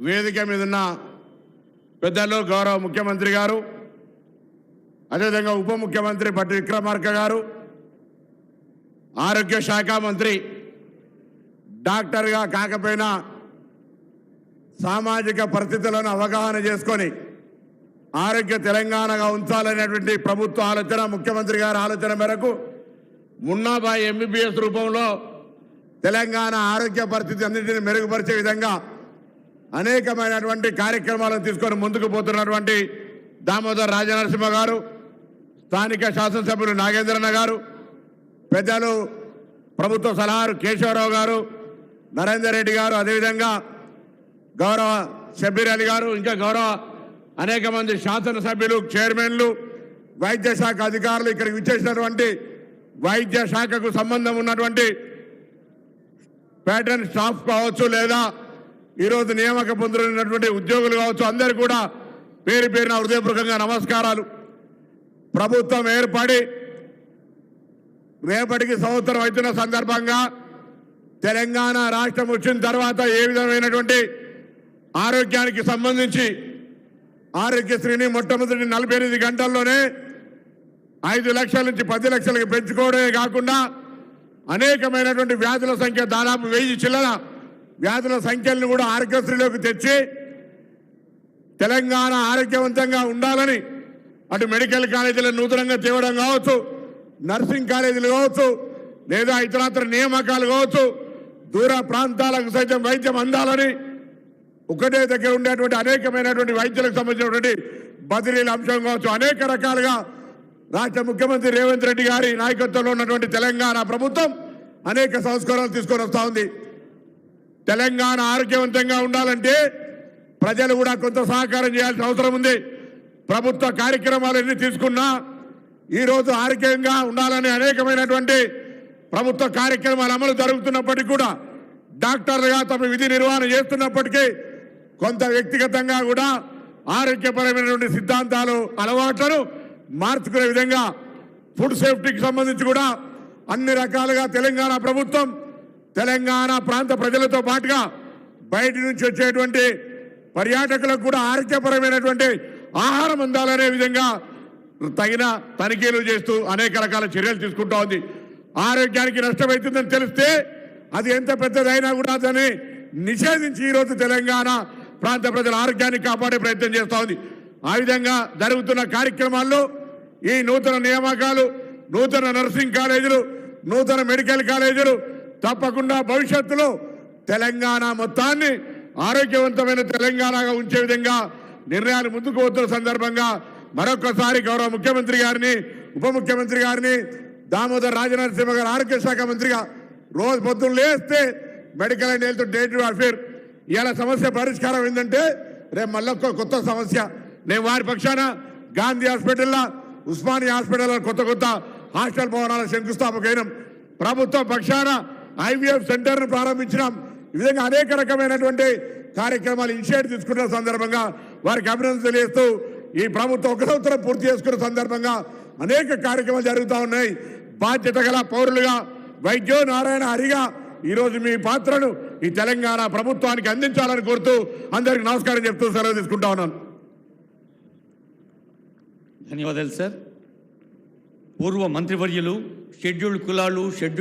వేదిక మీద ఉన్న పెద్దలు గౌరవ ముఖ్యమంత్రి గారు, అదేవిధంగా ఉప ముఖ్యమంత్రి భట్టి విక్రమార్క గారు, ఆరోగ్య శాఖ మంత్రి, డాక్టర్గా కాకపోయినా సామాజిక పరిస్థితులను అవగాహన చేసుకొని ఆరోగ్య తెలంగాణగా ఉంచాలనేటువంటి ప్రభుత్వ ఆలోచన, ముఖ్యమంత్రి గారి ఆలోచన మేరకు మున్నాబాయి ఎంబీబీఎస్ రూపంలో తెలంగాణ ఆరోగ్య పరిస్థితి అన్నింటినీ మెరుగుపరిచే విధంగా అనేకమైనటువంటి కార్యక్రమాలను తీసుకొని ముందుకు పోతున్నటువంటి దామోదర్ రాజనరసింహ గారు, స్థానిక శాసనసభ్యులు నాగేంద్రన్న గారు, పెద్దలు ప్రభుత్వ సలహారు కేశవరావు గారు, నరేందర్ రెడ్డి గారు, అదేవిధంగా గౌరవ షబ్బీర్ అలీ గారు, ఇంకా గౌరవ అనేక మంది శాసనసభ్యులు, చైర్మన్లు, వైద్య శాఖ అధికారులు, ఇక్కడికి విచ్చేసినటువంటి వైద్య శాఖకు సంబంధం ఉన్నటువంటి ప్యాటర్న్ స్టాఫ్ కావచ్చు, లేదా ఈరోజు నియామక పొందుతున్నటువంటి ఉద్యోగులు కావచ్చు, అందరూ కూడా పేరు పేరున హృదయపూర్వకంగా నమస్కారాలు. ప్రభుత్వం ఏర్పడి రేపటికి సంవత్సరం అవుతున్న సందర్భంగా తెలంగాణ రాష్ట్రం వచ్చిన తర్వాత ఏ విధమైనటువంటి ఆరోగ్యానికి సంబంధించి ఆరోగ్యశ్రీని మొట్టమొదటి 48 గంటల్లోనే 5 లక్షల నుంచి 10 లక్షలకు పెంచుకోవడమే కాకుండా అనేకమైనటువంటి వ్యాధుల సంఖ్య దాదాపు 1000 చిల్లర వ్యాధుల సంఖ్యలను కూడా ఆరోగ్యశ్రీలోకి తెచ్చి తెలంగాణ ఆరోగ్యవంతంగా ఉండాలని అటు మెడికల్ కాలేజీలను నూతనంగా తేవడం కావచ్చు, నర్సింగ్ కాలేజీలు కావచ్చు, లేదా ఇతరత్ర నియామకాలు కావచ్చు, దూర ప్రాంతాలకు సైతం వైద్యం అందాలని ఒకటే దగ్గర ఉండేటువంటి అనేకమైనటువంటి వైద్యులకు సంబంధించినటువంటి బదిలీల అంశం కావచ్చు, అనేక రకాలుగా రాష్ట్ర ముఖ్యమంత్రి రేవంత్ రెడ్డి గారి నాయకత్వంలో ఉన్నటువంటి తెలంగాణ ప్రభుత్వం అనేక సంస్కరణలు తీసుకొని వస్తూ ఉంది. తెలంగాణ ఆరోగ్యవంతంగా ఉండాలంటే ప్రజలు కూడా కొంత సహకారం చేయాల్సిన అవసరం ఉంది. ప్రభుత్వ కార్యక్రమాలు ఎన్ని తీసుకున్నా ఈరోజు ఆరోగ్యంగా ఉండాలని అనేకమైనటువంటి ప్రభుత్వ కార్యక్రమాలు అమలు జరుగుతున్నప్పటికీ కూడా డాక్టర్లుగా తమ విధి నిర్వహణ చేస్తున్నప్పటికీ కొంత వ్యక్తిగతంగా కూడా ఆరోగ్యపరమైనటువంటి సిద్ధాంతాలు, అలవాట్లను మార్చుకునే విధంగా ఫుడ్ సేఫ్టీకి సంబంధించి కూడా అన్ని రకాలుగా తెలంగాణ ప్రభుత్వం తెలంగాణ ప్రాంత ప్రజలతో పాటుగా బయట నుంచి వచ్చేటువంటి పర్యాటకులకు కూడా ఆరోగ్యపరమైనటువంటి ఆహారం అందాలనే విధంగా తగిన తనిఖీలు చేస్తూ అనేక రకాల చర్యలు తీసుకుంటా ఉంది. ఆరోగ్యానికి నష్టమవుతుందని తెలిస్తే అది ఎంత పెద్దదైనా కూడా దాన్ని నిషేధించి ఈరోజు తెలంగాణ ప్రాంత ప్రజల ఆరోగ్యాన్ని కాపాడే ప్రయత్నం చేస్తూ ఉంది. ఆ విధంగా జరుగుతున్న కార్యక్రమాల్లో ఈ నూతన నియామకాలు, నూతన నర్సింగ్ కాలేజీలు, నూతన మెడికల్ కాలేజీలు తప్పకుండా భవిష్యత్తులో తెలంగాణ మొత్తాన్ని ఆరోగ్యవంతమైన తెలంగాణగా ఉంచే విధంగా నిర్ణయాలు ముందుకు పోతున్న సందర్భంగా మరొకసారి గౌరవ ముఖ్యమంత్రి గారిని, ఉప ముఖ్యమంత్రి గారిని, దామోదర్ రాజనరసింహ గారు ఆరోగ్య శాఖ మంత్రిగా రోజు పొద్దున్న లేస్తే medical and health day to affair ఇలా సమస్య పరిష్కారం ఏంటంటే రేపు మళ్ళీ కొత్త సమస్య. నేను వారి పక్షాన గాంధీ హాస్పిటల్లో, ఉస్మానియా హాస్పిటల్లో కొత్త హాస్టల్ భవనాల శంకుస్థాపకైనం. ప్రభుత్వ పక్షాన ఐవీఎఫ్ సెంటర్ను ప్రారంభించినాం. ఈ విధంగా అనేక రకమైనటువంటి కార్యక్రమాలు ఇనిషియేటివ్ తీసుకున్న సందర్భంగా వారికి అభినందన తెలియజేస్తూ ఈ ప్రభుత్వం 1 సంవత్సరం పూర్తి చేసుకున్న సందర్భంగా అనేక కార్యక్రమాలు జరుగుతూ ఉన్నాయి. బాధ్యత గల పౌరులుగా, వైద్యో నారాయణ హరిగా ఈరోజు మీ పాత్రను ఈ తెలంగాణ ప్రభుత్వానికి అందించాలని కోరుతూ అందరికి నమస్కారం చెప్తూ సెలవు తీసుకుంటా ఉన్నాను. ధన్యవాదాలు సార్. పూర్వ మంత్రివర్యులు షెడ్యూల్డ్ కులాలు, షెడ్యూల్డ్